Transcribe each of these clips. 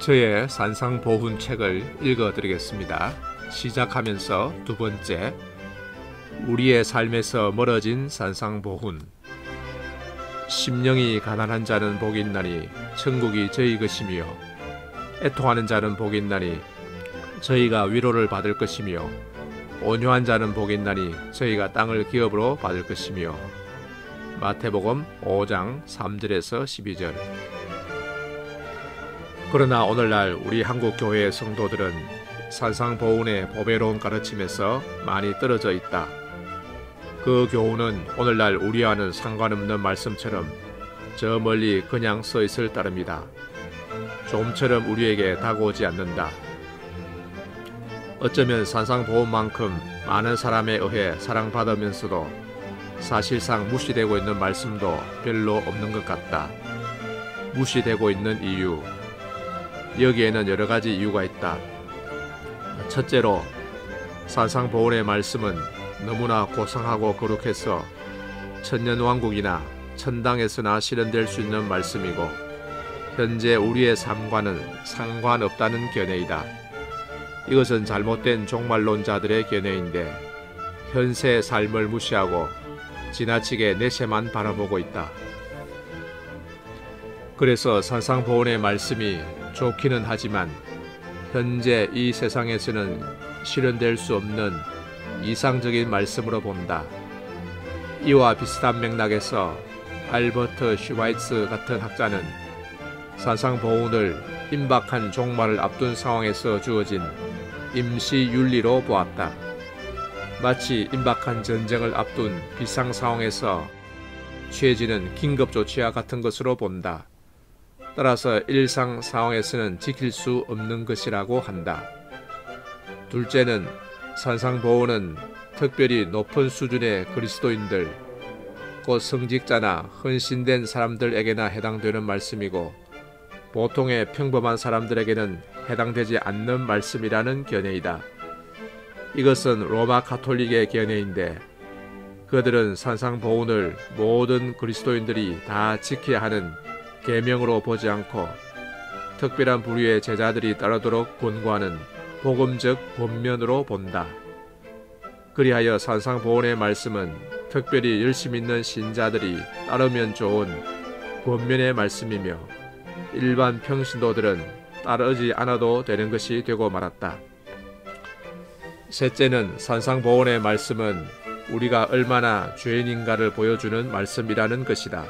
저의 산상보훈 책을 읽어드리겠습니다. 시작하면서 두 번째, 우리의 삶에서 멀어진 산상보훈. 심령이 가난한 자는 복이 있나니 천국이 저희 것이며, 애통하는 자는 복이 있나니 저희가 위로를 받을 것이며, 온유한 자는 복이 있나니 저희가 땅을 기업으로 받을 것이며. 마태복음 5장 3절에서 12절. 그러나 오늘날 우리 한국교회의 성도들은 산상보훈의 보배로운 가르침에서 많이 떨어져 있다. 그 교훈은 오늘날 우리와는 상관없는 말씀처럼 저 멀리 그냥 써 있을 따름이다. 좀처럼 우리에게 다가오지 않는다. 어쩌면 산상보훈만큼 많은 사람에 의해 사랑받으면서도 사실상 무시되고 있는 말씀도 별로 없는 것 같다. 무시되고 있는 이유. 여기에는 여러 가지 이유가 있다. 첫째로, 산상보훈의 말씀은 너무나 고상하고 거룩해서 천년왕국이나 천당에서나 실현될 수 있는 말씀이고, 현재 우리의 삶과는 상관없다는 견해이다. 이것은 잘못된 종말론자들의 견해인데, 현세의 삶을 무시하고 지나치게 내세만 바라보고 있다. 그래서 산상보훈의 말씀이 좋기는 하지만 현재 이 세상에서는 실현될 수 없는 이상적인 말씀으로 본다. 이와 비슷한 맥락에서 알버트 슈바이츠 같은 학자는 산상보훈을 임박한 종말을 앞둔 상황에서 주어진 임시윤리로 보았다. 마치 임박한 전쟁을 앞둔 비상 상황에서 취해지는 긴급조치와 같은 것으로 본다. 따라서 일상 상황에서는 지킬 수 없는 것이라고 한다. 둘째는, 산상보훈은 특별히 높은 수준의 그리스도인들, 곧 성직자나 헌신된 사람들에게나 해당되는 말씀이고, 보통의 평범한 사람들에게는 해당되지 않는 말씀이라는 견해이다. 이것은 로마 가톨릭의 견해인데, 그들은 산상보훈을 모든 그리스도인들이 다 지켜야 하는 계명으로 보지 않고 특별한 부류의 제자들이 따르도록 권고하는 복음적 권면으로 본다. 그리하여 산상보훈의 말씀은 특별히 열심 있는 신자들이 따르면 좋은 권면의 말씀이며, 일반 평신도들은 따르지 않아도 되는 것이 되고 말았다. 셋째는, 산상보훈의 말씀은 우리가 얼마나 죄인인가를 보여주는 말씀이라는 것이다.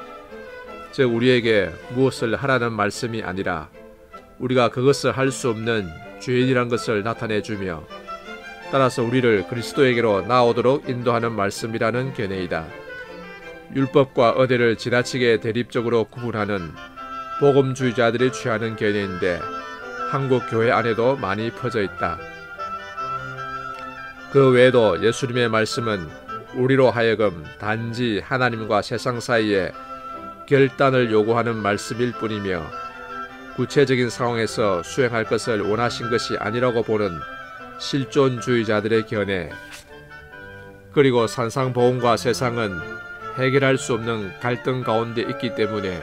즉, 우리에게 무엇을 하라는 말씀이 아니라 우리가 그것을 할 수 없는 죄인이란 것을 나타내주며, 따라서 우리를 그리스도에게로 나오도록 인도하는 말씀이라는 견해이다. 율법과 의례를 지나치게 대립적으로 구분하는 복음주의자들이 취하는 견해인데, 한국 교회 안에도 많이 퍼져 있다. 그 외에도 예수님의 말씀은 우리로 하여금 단지 하나님과 세상 사이에 결단을 요구하는 말씀일 뿐이며, 구체적인 상황에서 수행할 것을 원하신 것이 아니라고 보는 실존주의자들의 견해, 그리고 산상보훈과 세상은 해결할 수 없는 갈등 가운데 있기 때문에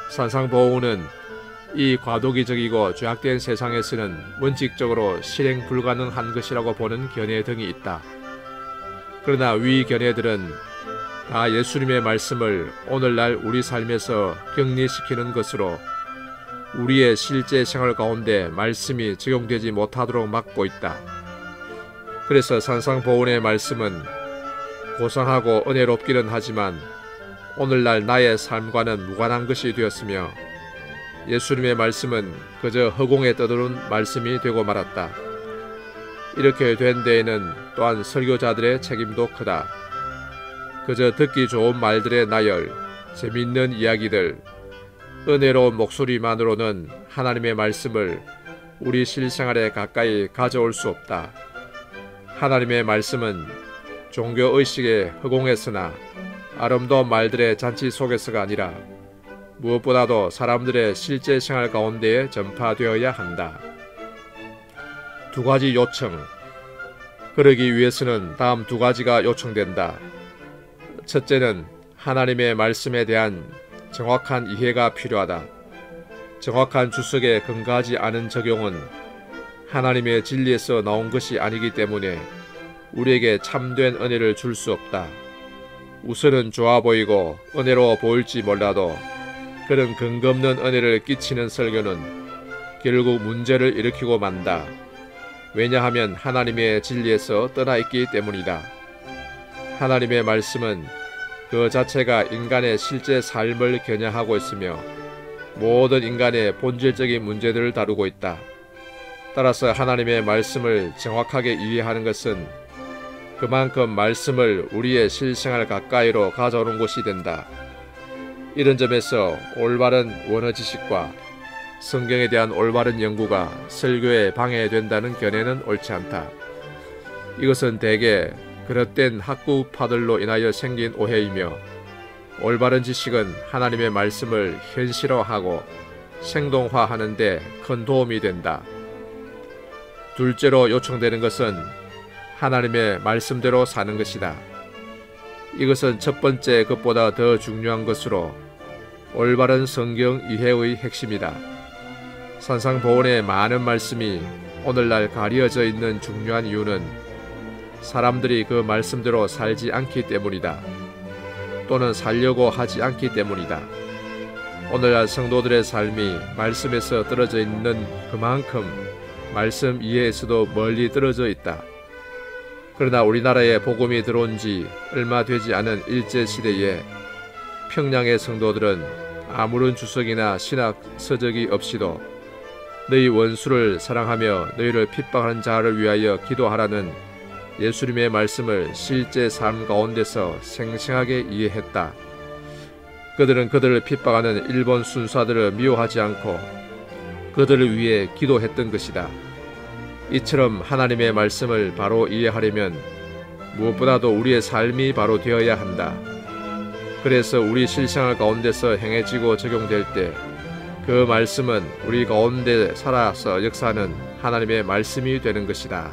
산상보훈은 이 과도기적이고 죄악된 세상에서는 원칙적으로 실행 불가능한 것이라고 보는 견해 등이 있다. 그러나 위 견해들은 다 예수님의 말씀을 오늘날 우리 삶에서 격리시키는 것으로 우리의 실제 생활 가운데 말씀이 적용되지 못하도록 막고 있다. 그래서 산상보훈의 말씀은 고상하고 은혜롭기는 하지만 오늘날 나의 삶과는 무관한 것이 되었으며, 예수님의 말씀은 그저 허공에 떠도는 말씀이 되고 말았다. 이렇게 된 데에는 또한 설교자들의 책임도 크다. 그저 듣기 좋은 말들의 나열, 재미있는 이야기들, 은혜로운 목소리만으로는 하나님의 말씀을 우리 실생활에 가까이 가져올 수 없다. 하나님의 말씀은 종교의식의 허공에서나 아름다운 말들의 잔치 속에서가 아니라 무엇보다도 사람들의 실제 생활 가운데에 전파되어야 한다. 두 가지 요청. 그러기 위해서는 다음 두 가지가 요청된다. 첫째는 하나님의 말씀에 대한 정확한 이해가 필요하다. 정확한 주석에 근거하지 않은 적용은 하나님의 진리에서 나온 것이 아니기 때문에 우리에게 참된 은혜를 줄 수 없다. 우선은 좋아 보이고 은혜로워 보일지 몰라도 그런 근거 없는 은혜를 끼치는 설교는 결국 문제를 일으키고 만다. 왜냐하면 하나님의 진리에서 떠나 있기 때문이다. 하나님의 말씀은 그 자체가 인간의 실제 삶을 겨냥하고 있으며 모든 인간의 본질적인 문제들을 다루고 있다. 따라서 하나님의 말씀을 정확하게 이해하는 것은 그만큼 말씀을 우리의 실생활 가까이로 가져오는 것이 된다. 이런 점에서 올바른 원어 지식과 성경에 대한 올바른 연구가 설교에 방해된다는 견해는 옳지 않다. 이것은 대개 그릇된 학구파들로 인하여 생긴 오해이며 올바른 지식은 하나님의 말씀을 현실화하고 생동화하는 데 큰 도움이 된다. 둘째로 요청되는 것은 하나님의 말씀대로 사는 것이다. 이것은 첫 번째 것보다 더 중요한 것으로 올바른 성경 이해의 핵심이다. 산상보훈의 많은 말씀이 오늘날 가려져 있는 중요한 이유는 사람들이 그 말씀대로 살지 않기 때문이다. 또는 살려고 하지 않기 때문이다. 오늘날 성도들의 삶이 말씀에서 떨어져 있는 그만큼 말씀 이해에서도 멀리 떨어져 있다. 그러나 우리나라에 복음이 들어온 지 얼마 되지 않은 일제시대에 평양의 성도들은 아무런 주석이나 신학 서적이 없이도 너희 원수를 사랑하며 너희를 핍박하는 자를 위하여 기도하라는 예수님의 말씀을 실제 삶 가운데서 생생하게 이해했다. 그들은 그들을 핍박하는 일본 순사들을 미워하지 않고 그들을 위해 기도했던 것이다. 이처럼 하나님의 말씀을 바로 이해하려면 무엇보다도 우리의 삶이 바로 되어야 한다. 그래서 우리 실생활 가운데서 행해지고 적용될 때 그 말씀은 우리 가운데 살아서 역사하는 하나님의 말씀이 되는 것이다.